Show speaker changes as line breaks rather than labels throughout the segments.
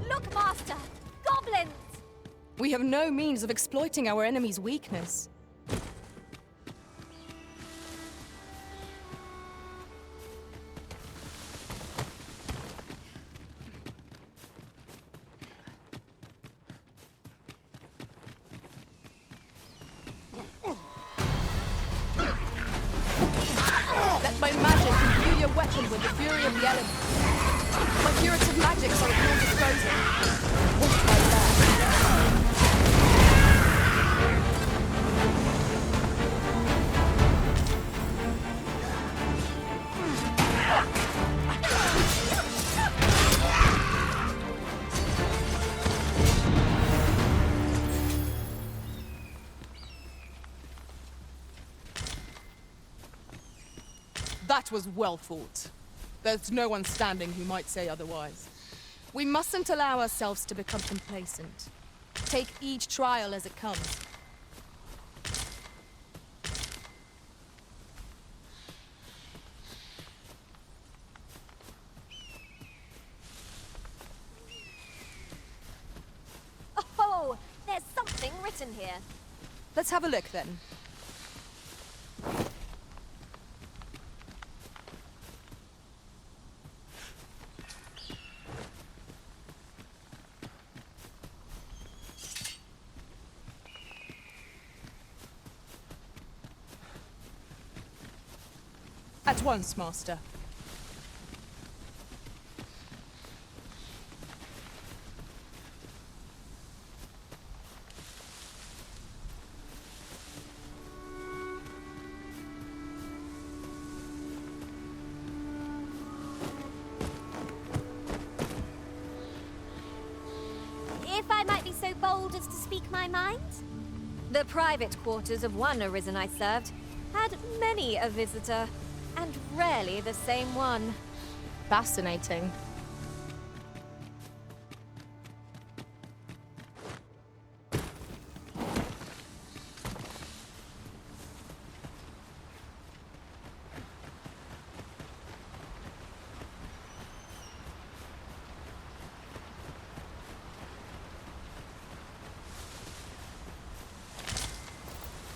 Look, Master! Goblins!
We have no means of exploiting our enemy's weakness. Let my magic imbue your weapon with the fury of the elements. My curative magics are at your disposal. Watch my back. That was well fought. There's no one standing who might say otherwise. We mustn't allow ourselves to become complacent. Take each trial as it comes.
Oh, there's something written here.
Let's have a look then. At once, Master.
If I might be so bold as to speak my mind? The private quarters of one Arisen I served had many a visitor, and rarely the same one.
Fascinating.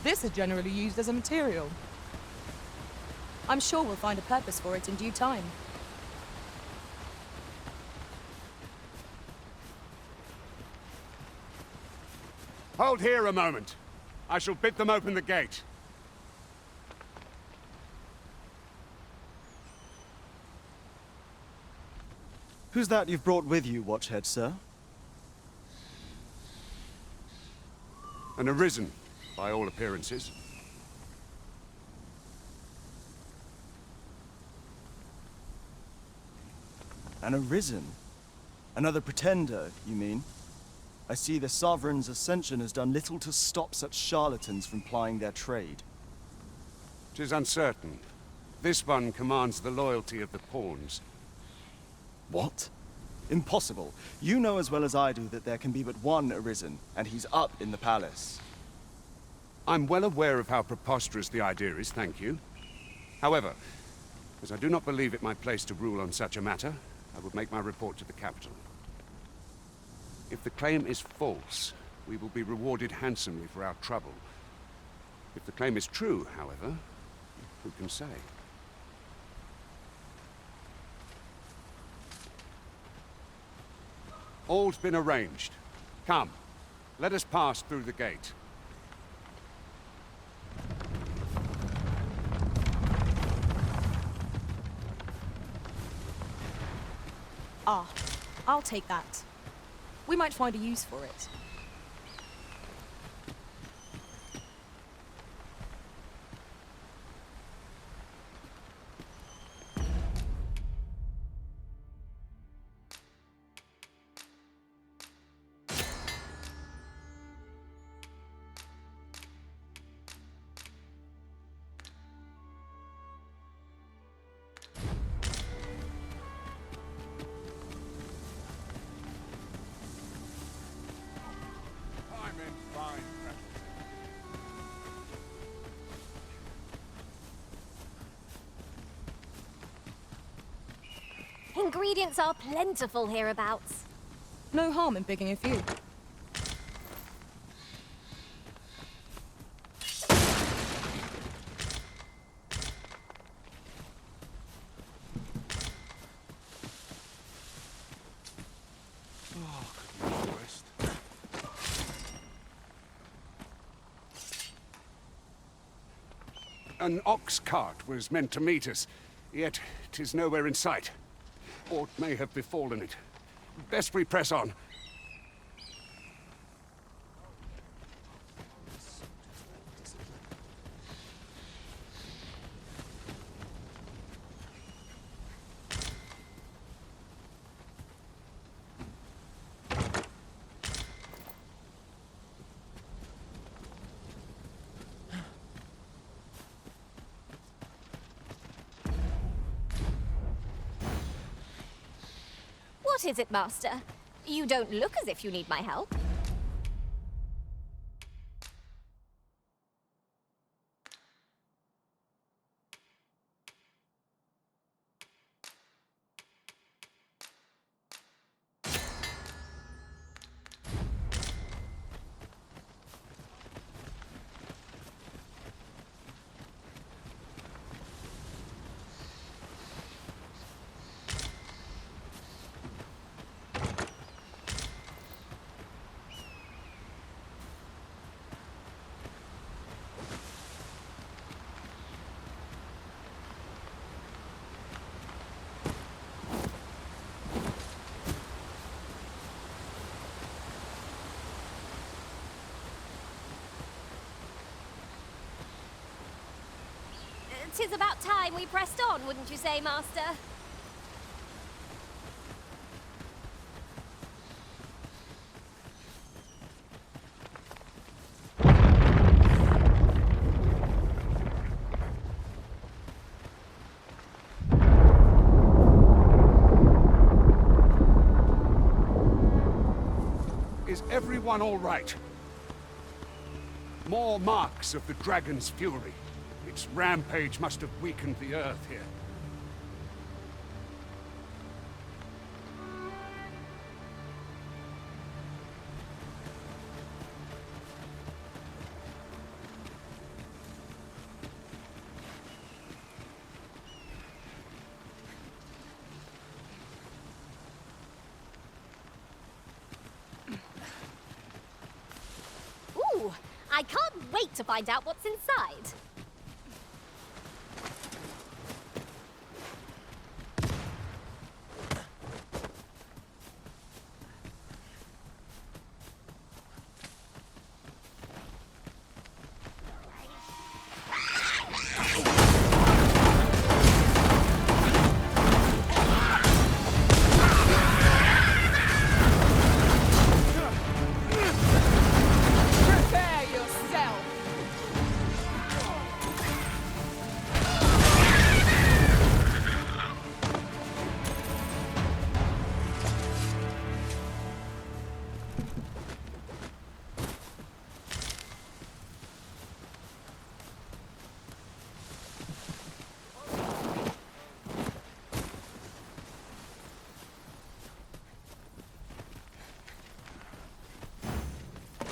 This is generally used as a material. I'm sure we'll find a purpose for it in due time.
Hold here a moment. I shall bid them open the gate.
Who's that you've brought with you, Watchhead, sir?
An Arisen, by all appearances.
An Arisen? Another pretender, you mean? I see the Sovereign's ascension has done little to stop such charlatans from plying their trade.
'Tis uncertain. This one commands the loyalty of the pawns.
What? Impossible. You know as well as I do that there can be but one Arisen, and he's up in the palace.
I'm well aware of how preposterous the idea is, thank you. However, as I do not believe it my place to rule on such a matter, I would make my report to the capital. If the claim is false, we will be rewarded handsomely for our trouble. If the claim is true, however, who can say? All's been arranged. Come, let us pass through the gate.
Ah, I'll take that. We might find a use for it.
Ingredients are plentiful hereabouts.
No harm in picking a few.
An ox cart was meant to meet us, yet 'tis nowhere in sight. Aught may have befallen it. Best we press on.
What is it, Master? You don't look as if you need my help. Tis about time we pressed on, wouldn't you say, Master?
Is everyone all right? More marks of the dragon's fury. Its rampage must have weakened the earth here.
Ooh, I can't wait to find out what's inside.
Prepare yourself!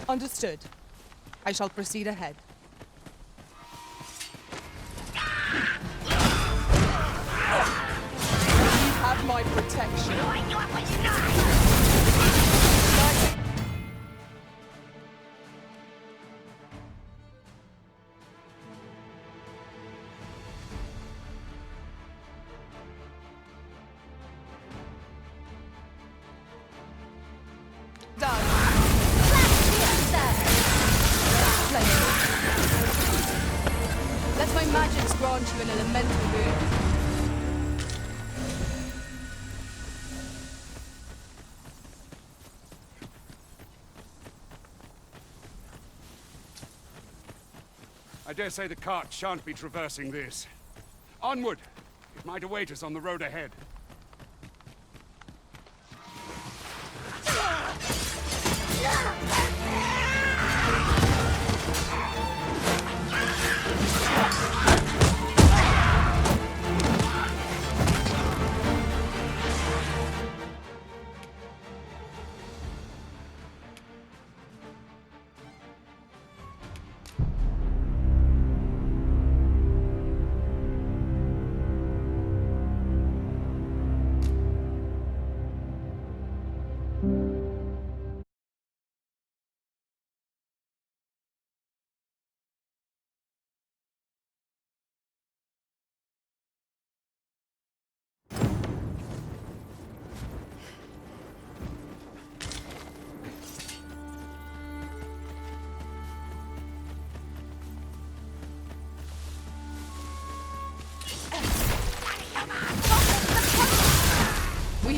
Understood. I shall proceed ahead. You have my protection. Done. Let my magics grant you an elemental boon.
I dare say the cart shan't be traversing this. Onward! It might await us on the road ahead.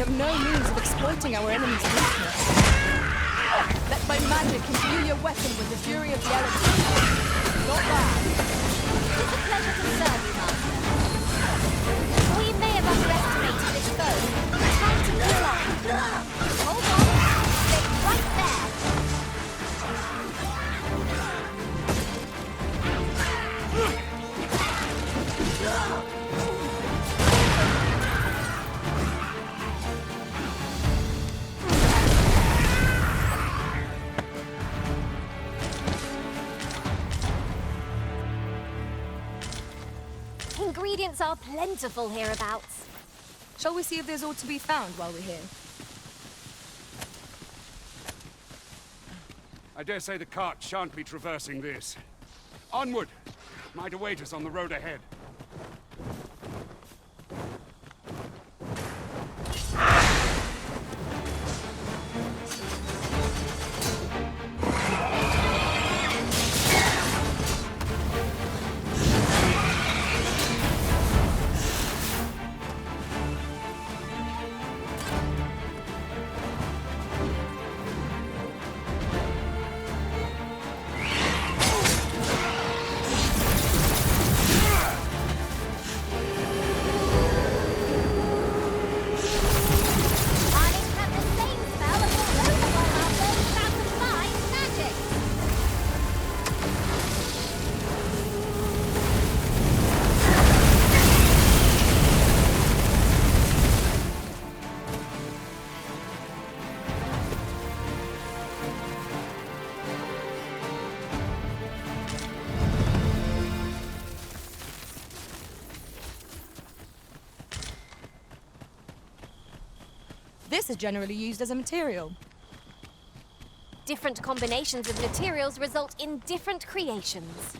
have no means of exploiting our enemy's weakness. Let my magic imbue your weapon with the fury of the elements. Not bad.
It's a pleasure to serve you, Master. We may have underestimated this foe. Time to heal up. Hold on. Stay right there. Ingredients are plentiful hereabouts.
Shall we see if there's aught to be found while we're here?
I dare say the cart shan't be traversing this. Onward! Might await us on the road ahead.
This is generally used as a material.
Different combinations of materials result in different creations.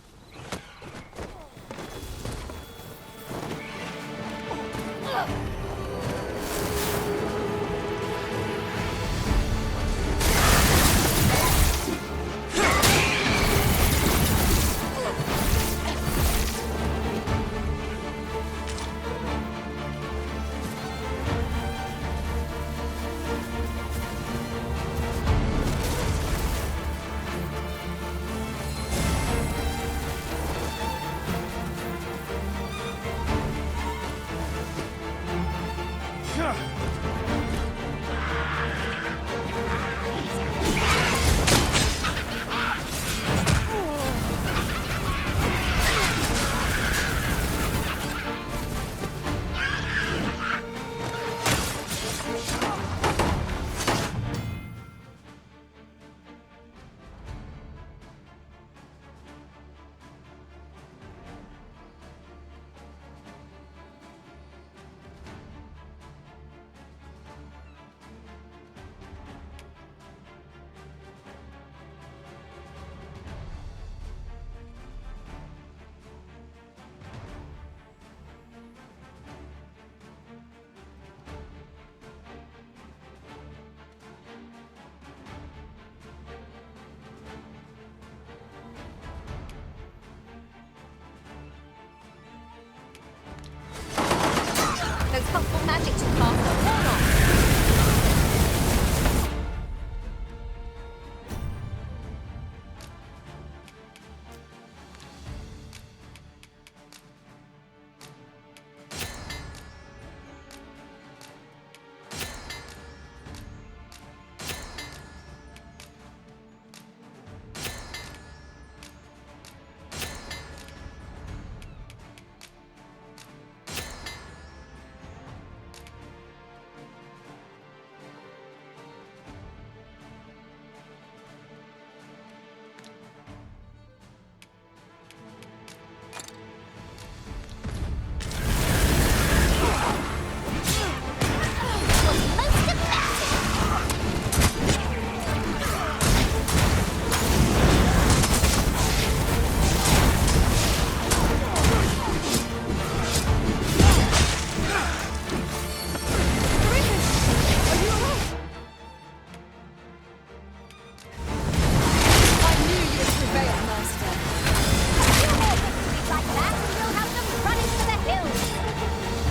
Those helpful magic to cast are worn off.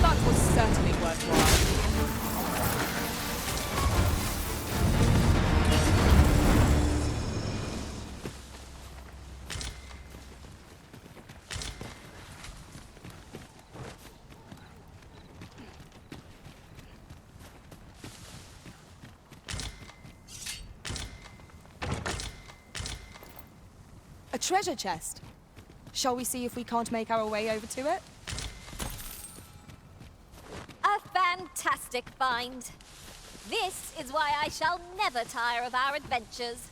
That was certainly worthwhile. treasure chest. Shall we see if we can't make our way over to it?
A fantastic find. This is why I shall never tire of our adventures.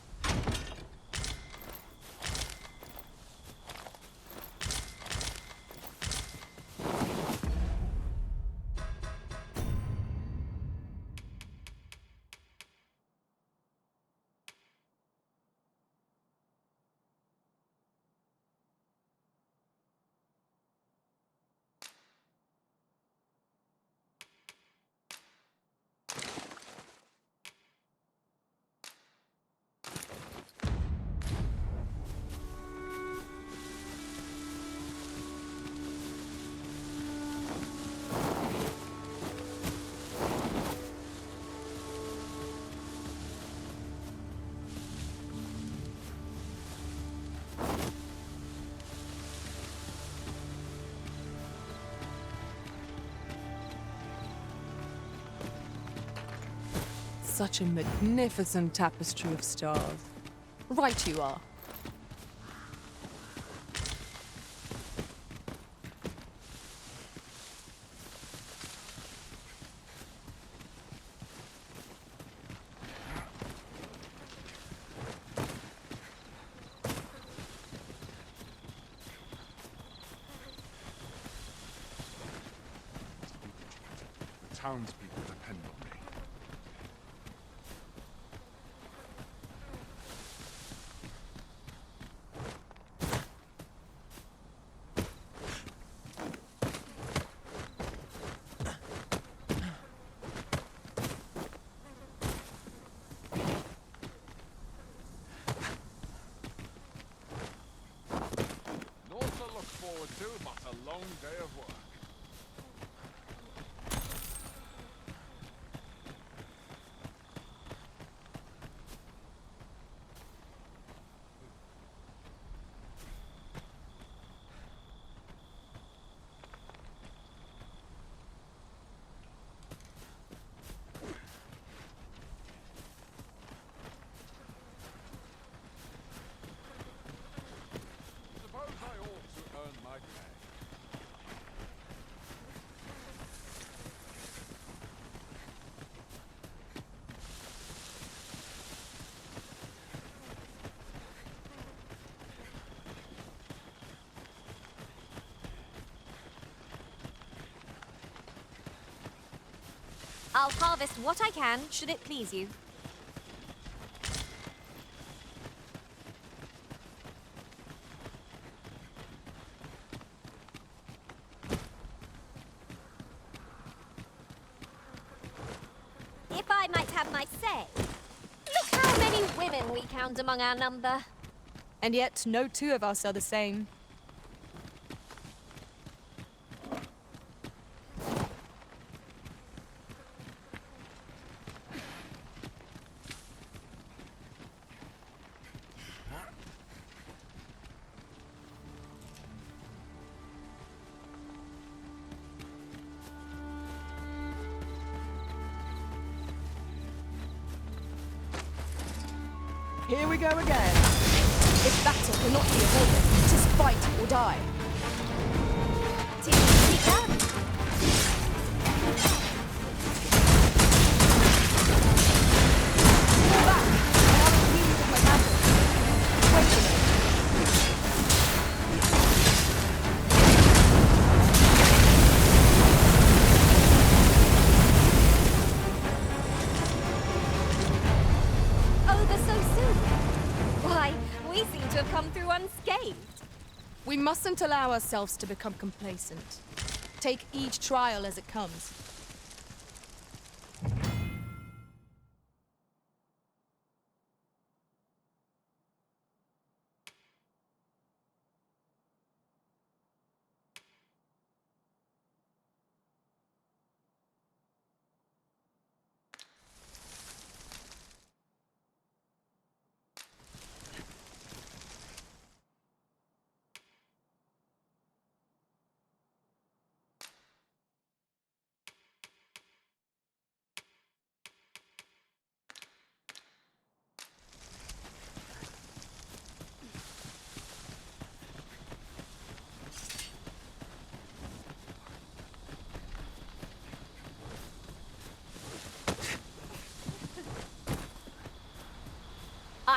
Such a magnificent tapestry of stars. Right you are.
The townspeople depend on me. Naught to look forward to, but a long day of work. Suppose I ought to earn my pay.
I'll harvest what I can, should it please you. If I might have my say, look how many women we count among our number.
And yet, no two of us are the same. Here we go again. If battle cannot be avoided, 'tis fight or die. Fall back! I have a need of my battle. Wait a minute.
Over so soon. Why, we seem to have come through unscathed.
We mustn't allow ourselves to become complacent. Take each trial as it comes.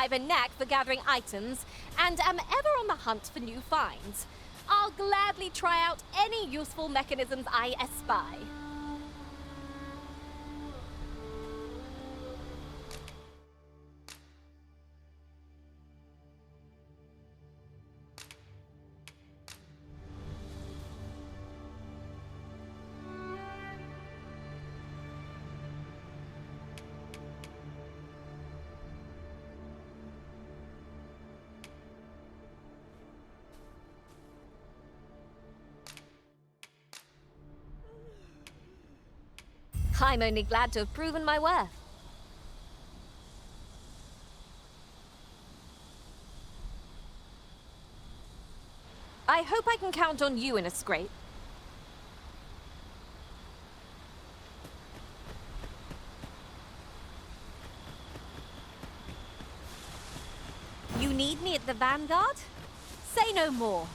I've a knack for gathering items and am ever on the hunt for new finds. I'll gladly try out any useful mechanisms I espy. I'm only glad to have proven my worth. I hope I can count on you in a scrape. You need me at the Vanguard? Say no more.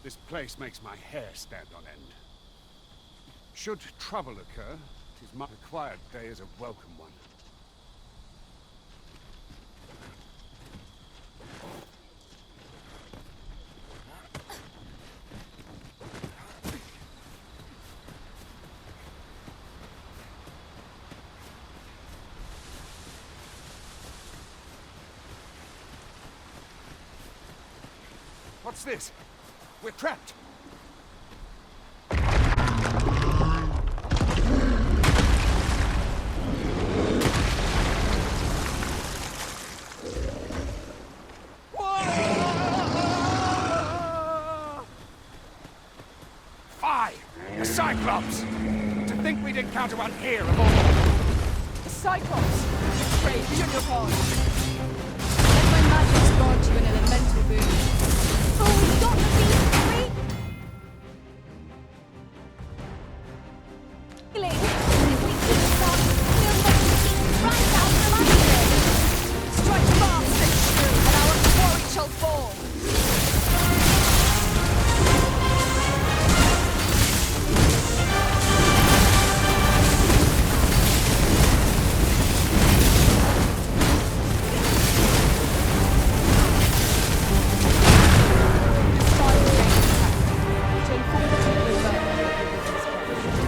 This place makes my hair stand on end. Should trouble occur, it is my required day as a welcome one. What's this? We're trapped. Fie! A Cyclops! To think we'd encounter one here of all.
The Cyclops! Pray, be on your guard. Let my magic grant you an elemental boon.
Oh, we've got the beast free! If we keep up, we'll make the team right out the line.
Strike fast and true, and our quarry shall fall.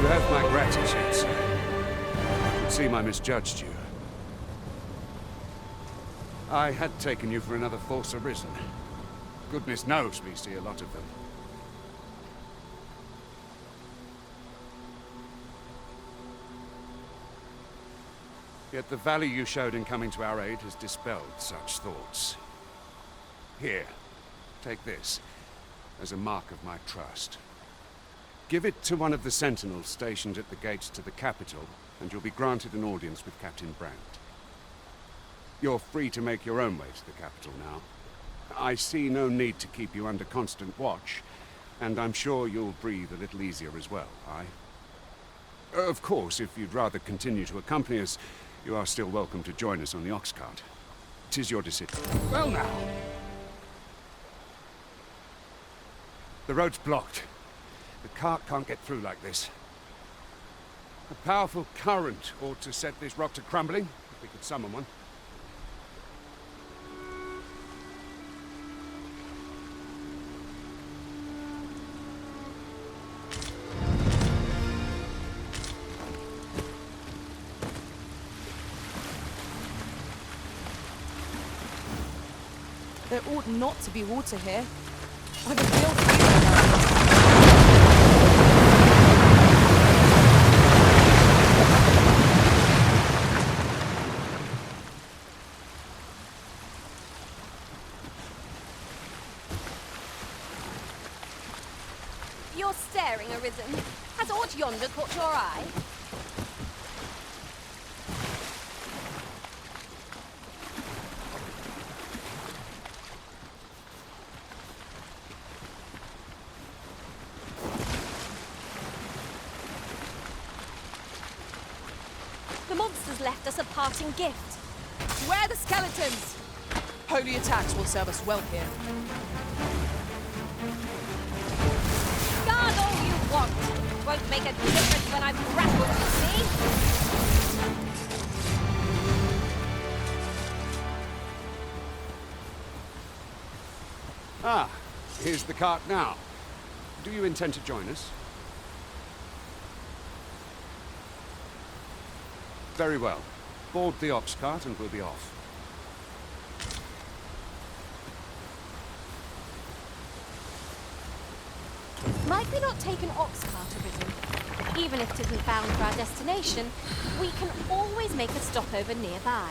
You have my gratitude, sir. It seems I misjudged you. I had taken you for another Force Arisen. Goodness knows we see a lot of them. Yet the value you showed in coming to our aid has dispelled such thoughts. Here, take this, as a mark of my trust. Give it to one of the sentinels stationed at the gates to the capital, and you'll be granted an audience with Captain Brandt. You're free to make your own way to the capital now. I see no need to keep you under constant watch, and I'm sure you'll breathe a little easier as well, aye? Of course, if you'd rather continue to accompany us, you are still welcome to join us on the ox cart. 'Tis your decision. Well now! The road's blocked. The cart can't get through like this. A powerful current ought to set this rock to crumbling, if we could summon one.
There ought not to be water here. I can feel the feeling now.
You're staring, Arisen. Has aught yonder caught your eye? The monsters left us a parting gift.
Where are the skeletons? Holy attacks will serve us well here.
Guard all you want. Won't make a difference when I've grappled, you see?
Ah, here's the cart now. Do you intend to join us? Very well. Board the ox cart and we'll be off.
Might we not take an ox cart, Arisen? Even if it isn't bound for our destination, we can always make a stopover nearby.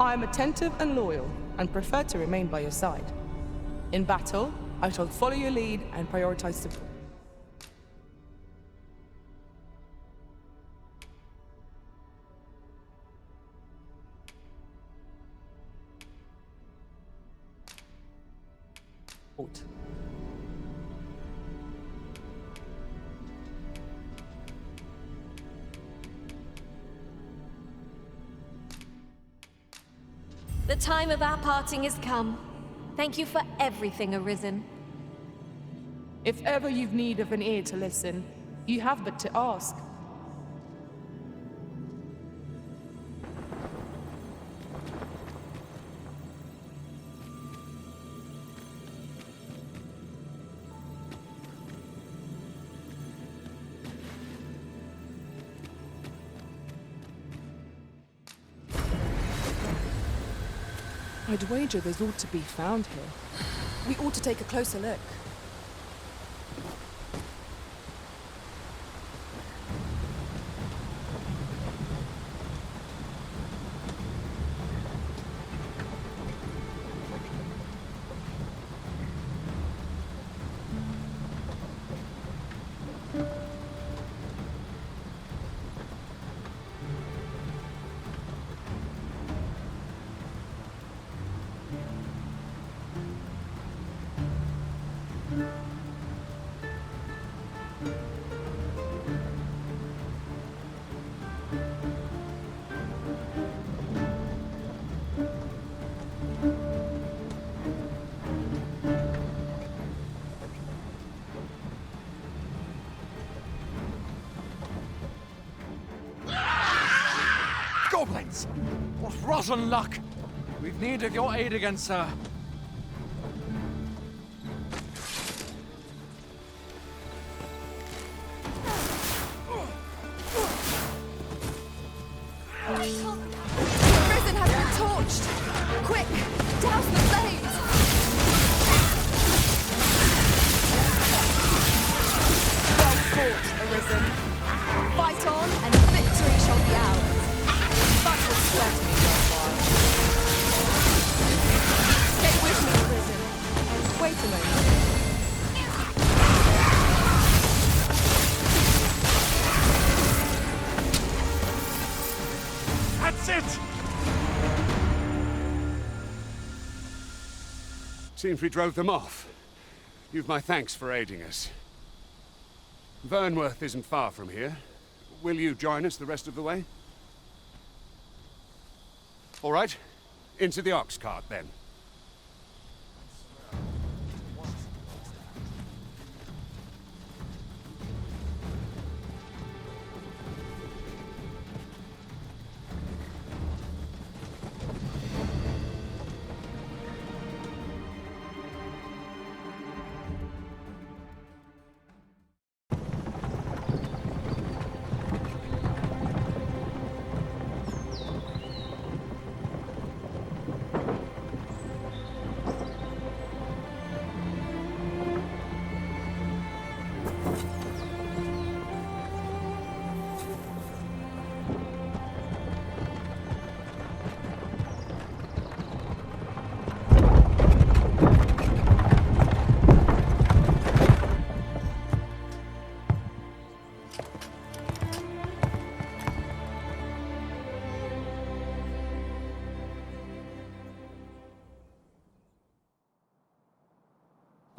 I am attentive and loyal, and prefer to remain by your side. In battle, I shall follow your lead and prioritize support.
The time of our parting is come. Thank you for everything, Arisen.
If ever you've need of an ear to listen, you have but to ask. I'd wager there's ought to be found here. We ought to take a closer look.
Goblins! What rotten luck! We've need of your aid again, sir.
The prison has been torched! Quick! Douse the flames! Well fought, Arisen. Fight on, and victory shall be ours. But will certainly be worthwhile. Stay with me, Arisen. Wait a moment.
That's it!
Seems we drove them off. You've my thanks for aiding us. Vernworth isn't far from here. Will you join us the rest of the way? All right. Into the ox cart, then.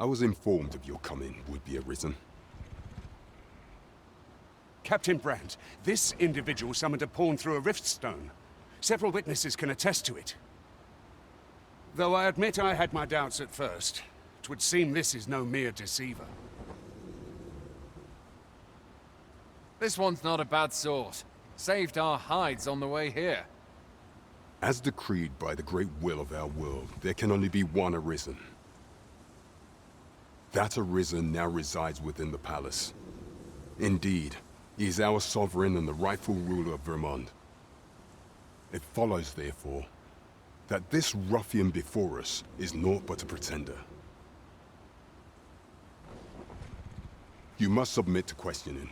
I was informed of your coming, would-be Arisen.
Captain Brandt, this individual summoned a pawn through a rift stone. Several witnesses can attest to it. Though I admit I had my doubts at first, it would seem this is no mere deceiver.
This one's not a bad sort. Saved our hides on the way here.
As decreed by the great will of our world, there can only be one Arisen. That Arisen now resides within the palace. Indeed, he is our sovereign and the rightful ruler of Vermont. It follows, therefore, that this ruffian before us is naught but a pretender. You must submit to questioning.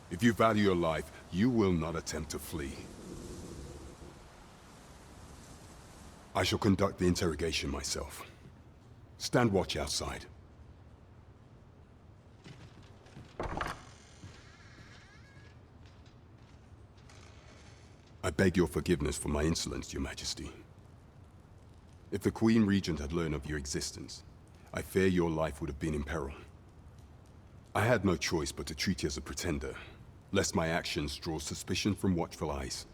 If you value your life, you will not attempt to flee. I shall conduct the interrogation myself. Stand watch outside. I beg your forgiveness for my insolence, Your Majesty. If the Queen Regent had learned of your existence, I fear your life would have been in peril. I had no choice but to treat you as a pretender, lest my actions draw suspicion from watchful eyes.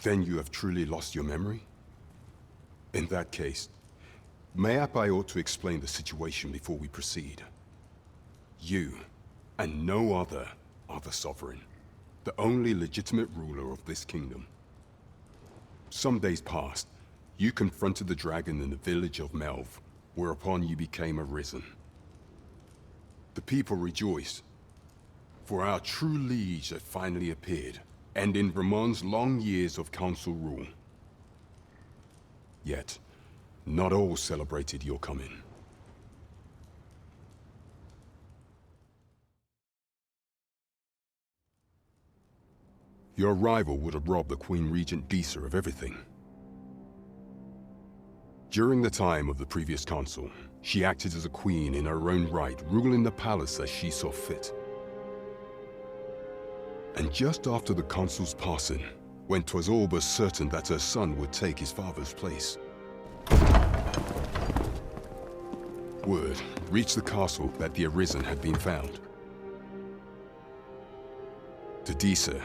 Then you have truly lost your memory? In that case, mayhap I ought to explain the situation before we proceed. You, and no other, are the Sovereign, the only legitimate ruler of this kingdom. Some days past, you confronted the dragon in the village of Melv, whereupon you became Arisen. The people rejoiced, for our true liege had finally appeared, ending Vermont's long years of council rule. Yet, not all celebrated your coming. Your arrival would have robbed the Queen Regent Disa of everything. During the time of the previous consul, she acted as a queen in her own right, ruling the palace as she saw fit. And just after the consul's passing, when 'twas all but certain that her son would take his father's place, word reached the castle that the Arisen had been found. To Disa,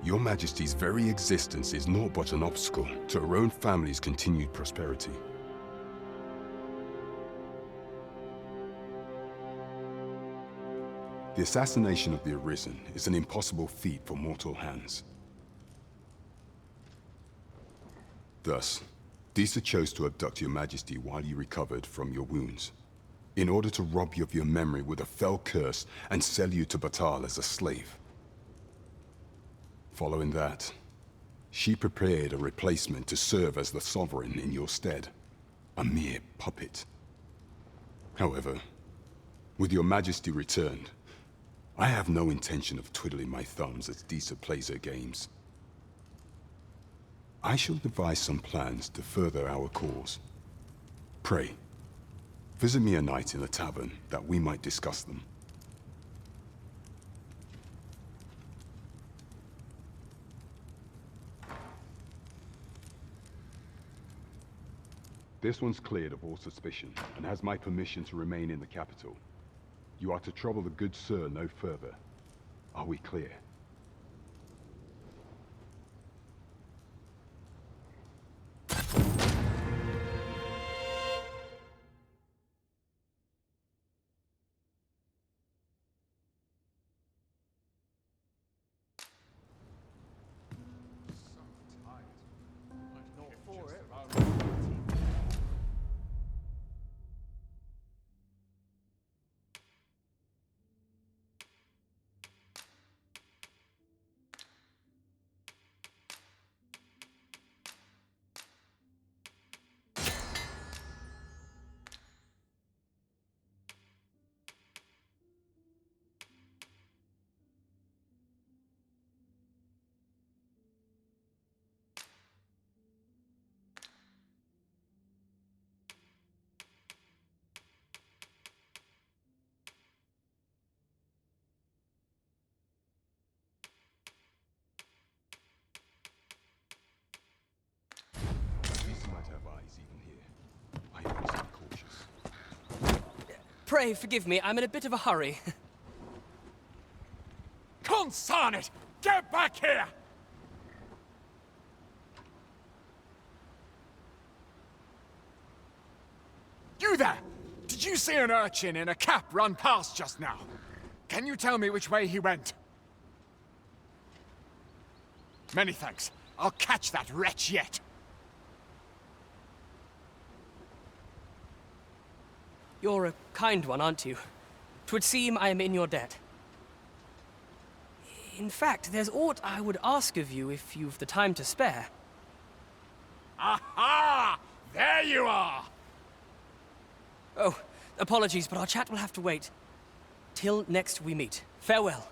Your Majesty's very existence is naught but an obstacle to her own family's continued prosperity. The assassination of the Arisen is an impossible feat for mortal hands. Thus, Disa chose to abduct Your Majesty while you recovered from your wounds, in order to rob you of your memory with a fell curse and sell you to Batal as a slave. Following that, she prepared a replacement to serve as the Sovereign in your stead, a mere puppet. However, with Your Majesty returned, I have no intention of twiddling my thumbs as Disa plays her games. I shall devise some plans to further our cause. Pray, visit me a night in the tavern that we might discuss them. This one's cleared of all suspicion, and has my permission to remain in the capital. You are to trouble the good sir no further. Are we clear?
Pray forgive me, I'm in a bit of a hurry.
Consarn it! Get back here! You there! Did you see an urchin in a cap run past just now? Can you tell me which way he went? Many thanks. I'll catch that wretch yet.
You're a kind one, aren't you? 'Twould seem I am in your debt. In fact, there's aught I would ask of you if you've the time to spare.
Aha! There you are!
Oh, apologies, but our chat will have to wait. Till next we meet. Farewell.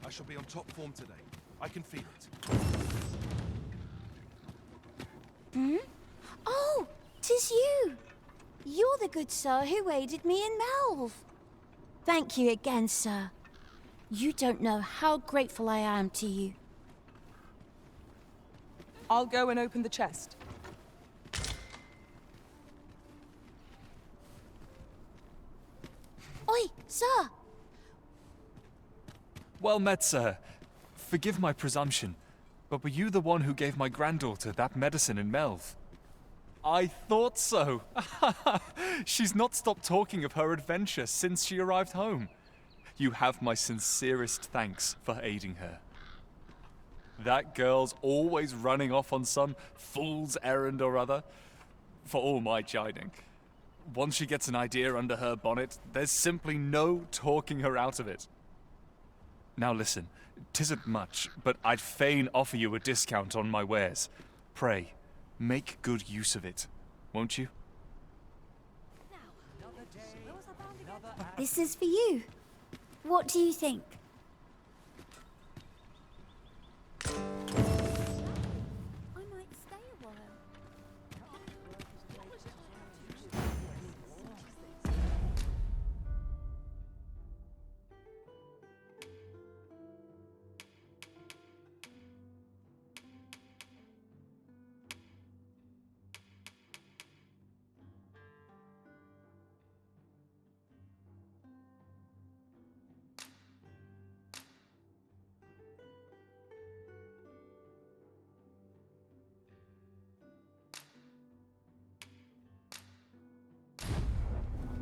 I shall be on top form today. I can feel it.
Oh, 'tis you! You're the good sir who aided me in Melve. Thank you again, sir. You don't know how grateful I am to you.
I'll go and open the chest.
Oi, sir!
Well met, sir. Forgive my presumption, but were you the one who gave my granddaughter that medicine in Melve? I thought so. She's not stopped talking of her adventure since she arrived home. You have my sincerest thanks for aiding her. That girl's always running off on some fool's errand or other, for all my chiding. Once she gets an idea under her bonnet, there's simply no talking her out of it. Now listen, 'tisn't much, but I'd fain offer you a discount on my wares. Pray, make good use of it, won't you?
This is for you. What do you think? I might stay a while.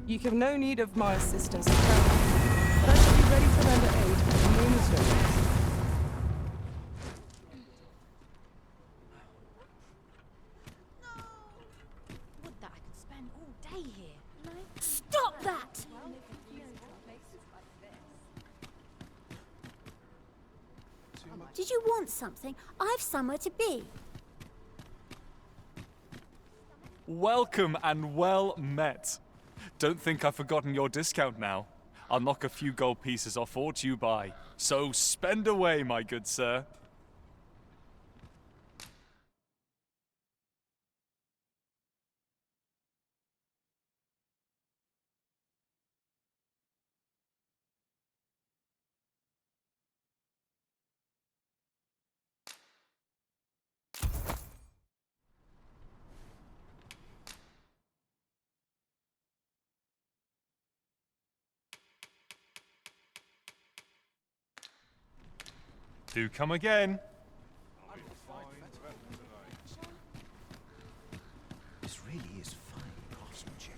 You have no need of my assistance, but I shall be ready to render aid at a moment's notice.
Would that I could spend all day here.
Stop that! Did you want something? I've somewhere to be.
Welcome and well met. Don't think I've forgotten your discount now. I'll knock a few gold pieces off aught you buy. So spend away, my good sir. Do come again.
This really is fine craftsmanship.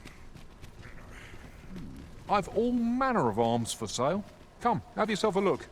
I've all manner of arms for sale. Come, have yourself a look.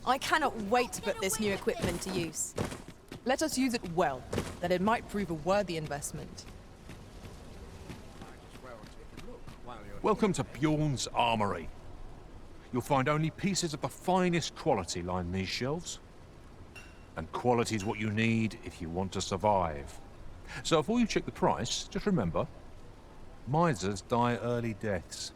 I cannot wait to put this new equipment to use. Let us use it well, that it might prove a worthy investment.
Welcome to Bjorn's Armory. You'll find only pieces of the finest quality line these shelves. And quality is what you need if you want to survive. So before you check the price, just remember, misers die early deaths.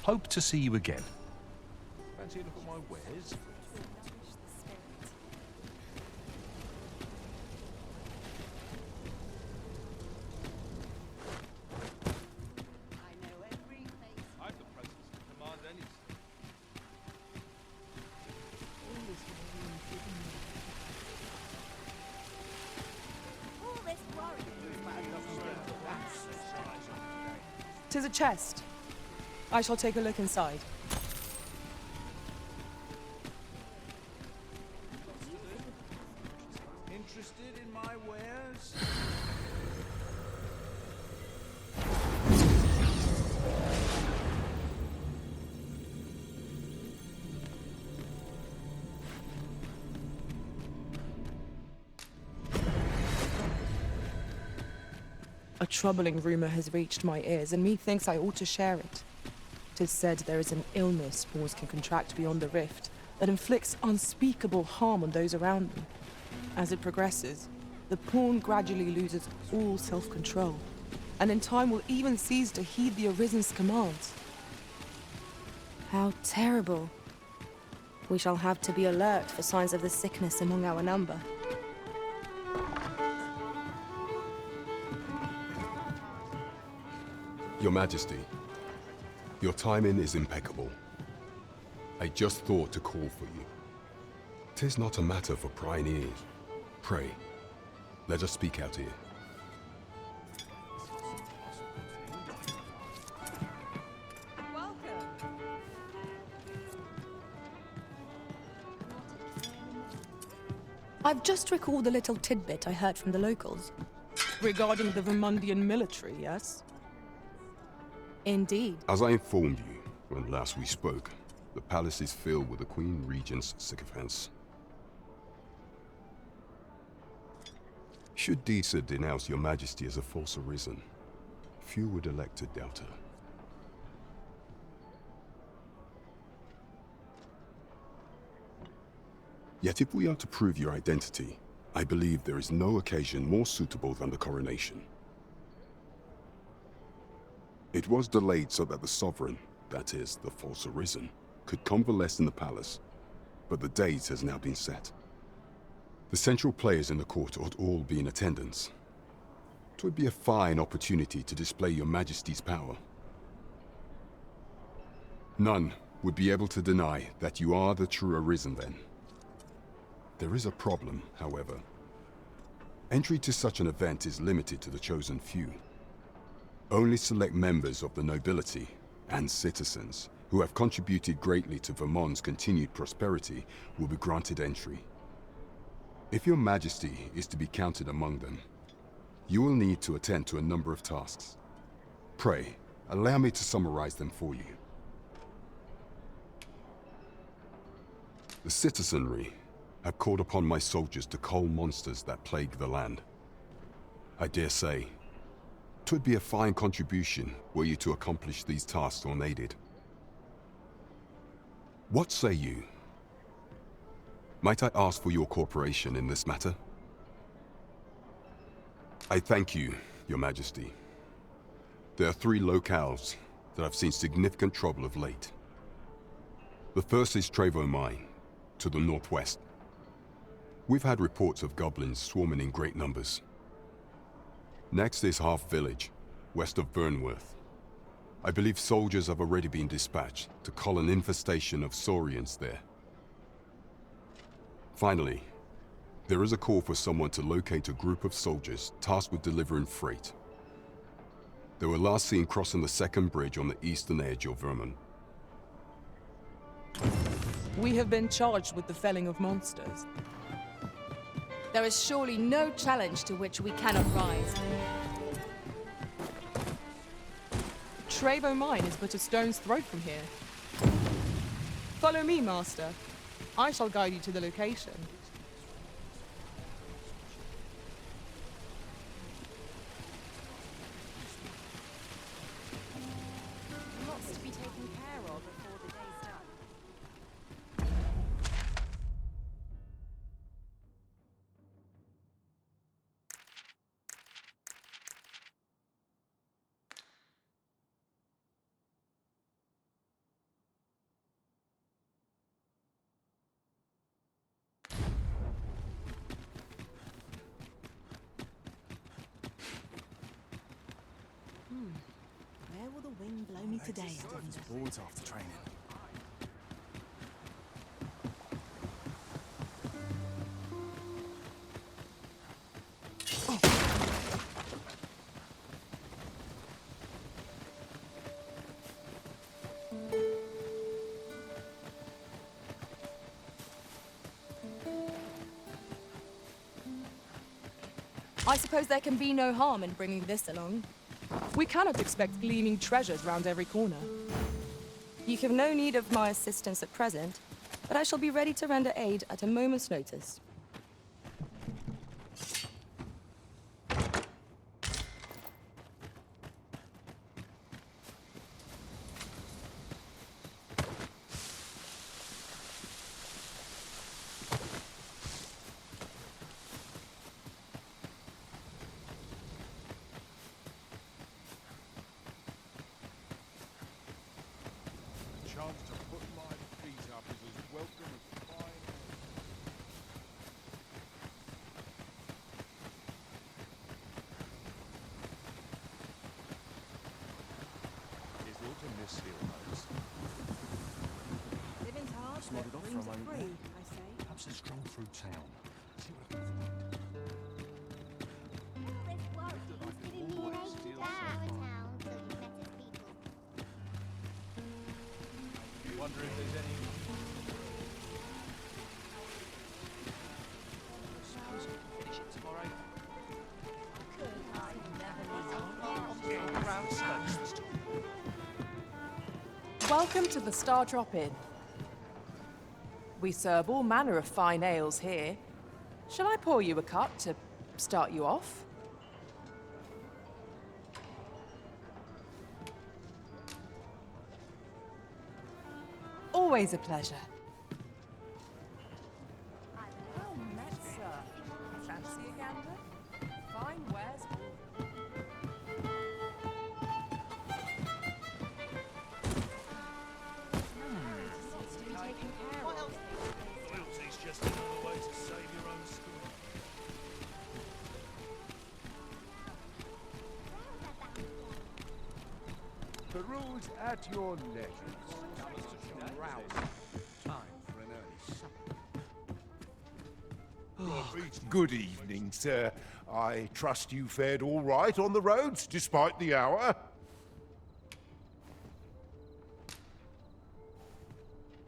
Hope to see you again. Fancy a look at my wares?
Tis a chest. I shall take a look inside.
Interested in my wares?
A troubling rumor has reached my ears, and methinks I ought to share it. 'Tis said there is an illness pawns can contract beyond the rift that inflicts unspeakable harm on those around them. As it progresses, the pawn gradually loses all self-control, and in time will even cease to heed the Arisen's commands.
How terrible. We shall have to be alert for signs of the sickness among our number.
Your Majesty, your timing is impeccable. I just thought to call for you. 'Tis not a matter for prying ears. Pray, let us speak out here.
I've just recalled a little tidbit I heard from the locals. Regarding the Vermundian military, yes? Indeed.
As I informed you when last we spoke, the palace is filled with the Queen Regent's sycophants. Should Disa denounce your Majesty as a false arisen, few would elect to doubt her. Yet if we are to prove your identity, I believe there is no occasion more suitable than the coronation. It was delayed so that the sovereign, that is, the false arisen, could convalesce in the palace, but the date has now been set. The central players in the court ought all be in attendance. It would be a fine opportunity to display your Majesty's power. None would be able to deny that you are the true arisen then. There is a problem, however. Entry to such an event is limited to the chosen few. Only select members of the nobility and citizens who have contributed greatly to Vermont's continued prosperity will be granted entry. If your majesty is to be counted among them, you will need to attend to a number of tasks. Pray, allow me to summarize them for you. The citizenry have called upon my soldiers to cull monsters that plague the land. I dare say, 'twould be a fine contribution were you to accomplish these tasks unaided. What say you? Might I ask for your cooperation in this matter? I thank you, Your Majesty. There are 3 locales that have seen significant trouble of late. The first is Trevo Mine, to the northwest. We've had reports of goblins swarming in great numbers. Next is Half Village, west of Burnworth. I believe soldiers have already been dispatched to cull an infestation of saurians there. Finally, there is a call for someone to locate a group of soldiers tasked with delivering freight. They were last seen crossing the second bridge on the eastern edge of Vermont.
We have been charged with the felling of monsters.
There is surely no challenge to which we cannot rise.
Trevo Mine is but a stone's throw from here. Follow me, Master. I shall guide you to the location.
Lots to be taken care of before the day's done.
Where will the wind blow me today, I wonder?
Boards after training.
I suppose there can be no harm in bringing this along.
We cannot expect gleaming treasures round every corner.
You have no need of my assistance at present, but I shall be ready to render aid at a moment's notice.
Chance to put my feet up is as welcome as fine. Is autumn this heroes?
Living's hard,
Nodded
but
off for a
dreams are
moment
free,
there.
I say.
Perhaps a stroll through town. See what I can find. Wonder if there's any. Suppose I can finish it tomorrow.
Welcome to the Star Drop Inn. We serve all manner of fine ales here. Shall I pour you a cup to start you off? Always a pleasure. Well met, sir. Fancy a gander? Fine wares.
Loyalty's just another way to save your own skin.
Peruse at your leisure. Time for an early supper.
Good evening, sir. I trust you fared all right on the roads, despite the hour?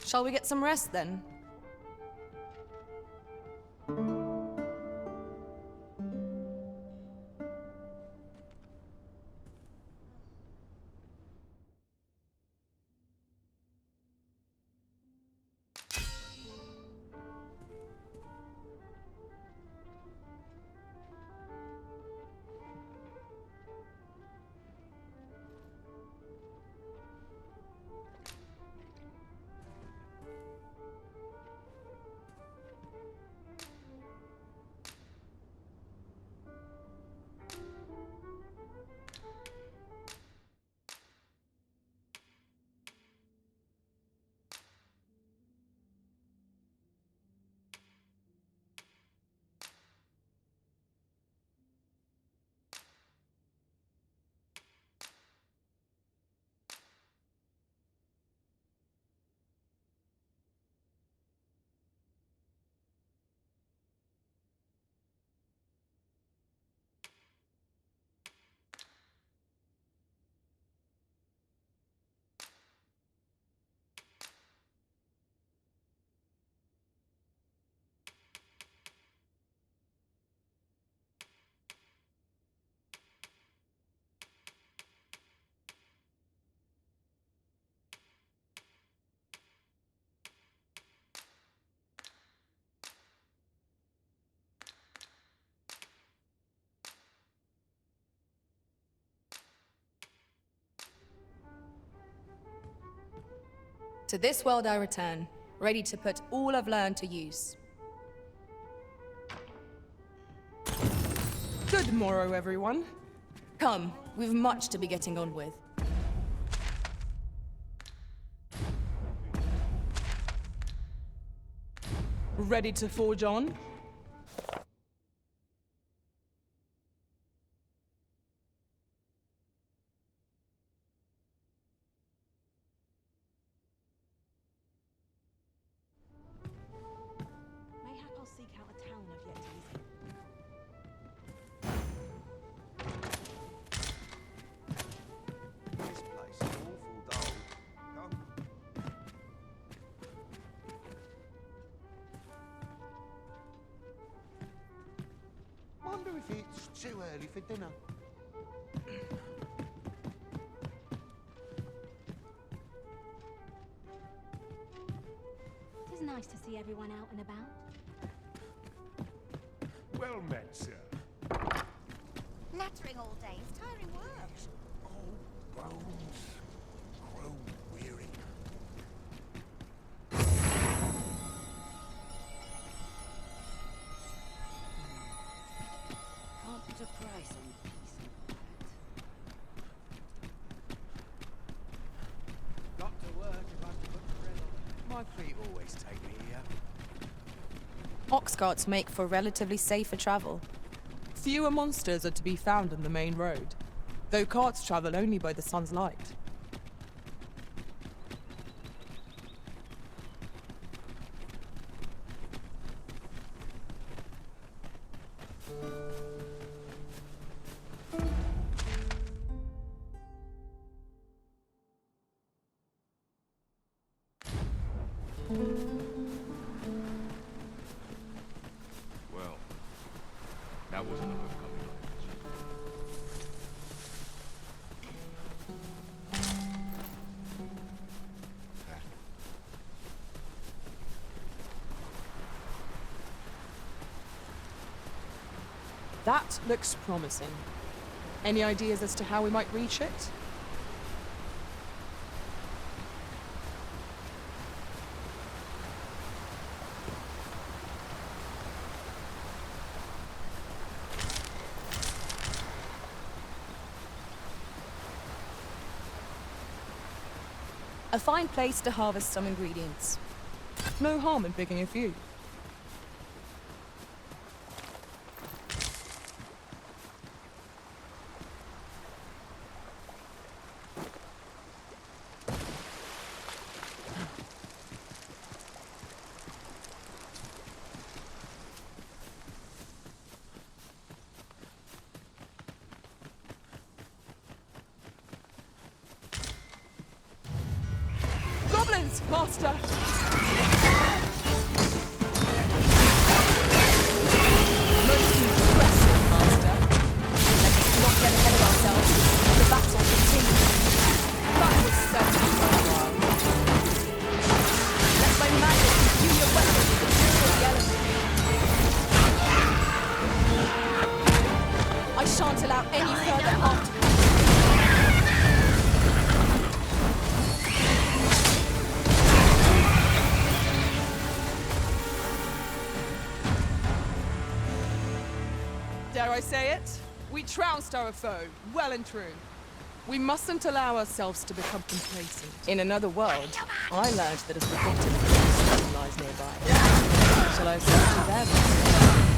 Shall we get some rest then? To this world I return, ready to put all I've learned to use. Good morrow, everyone. Come, we've much to be getting on with. Ready to forge on?
Mayhap I'll seek out a town I've yet to visit.
This place is awful dull. Come.
Wonder if it's too early for dinner.
It is nice to see everyone out and about.
Well met, sir.
Nattering all day is tiring work.
Oh, bones grow weary.
Can't put a price on peace and quiet.
Got to work if I have to put bread on. My feet always take me here.
Ox carts make for relatively safer travel. Fewer monsters are to be found on the main road, though carts travel only by the sun's light.
Well, that wasn't a homecoming.
That looks promising. Any ideas as to how we might reach it? A fine place to harvest some ingredients. No harm in picking a few. weapons, Master! Most impressive, Master. Let us not get ahead of ourselves. The battle continues. That was certainly worthwhile. Let my magic imbue your weapons with the fury of the element. I shan't allow any further harm to come. Dare I say it? We trounced our foe, well and true. We mustn't allow ourselves to become complacent. In another world, I learned that a forgotten place lies nearby. Shall I send you there?